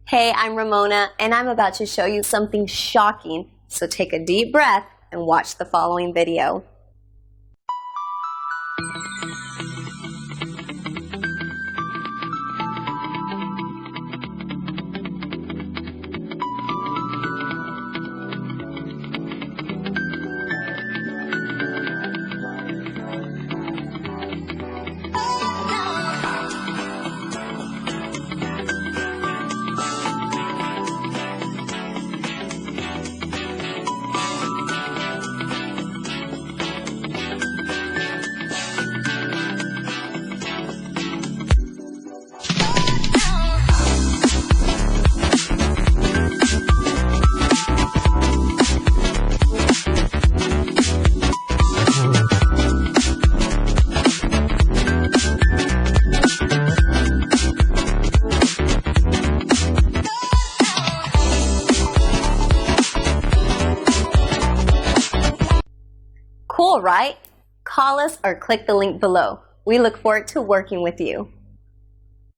Hey, I'm Ramona, and I'm about to show you something shocking, so take a deep breath and watch the following video. Cool, right? Call us or click the link below. We look forward to working with you.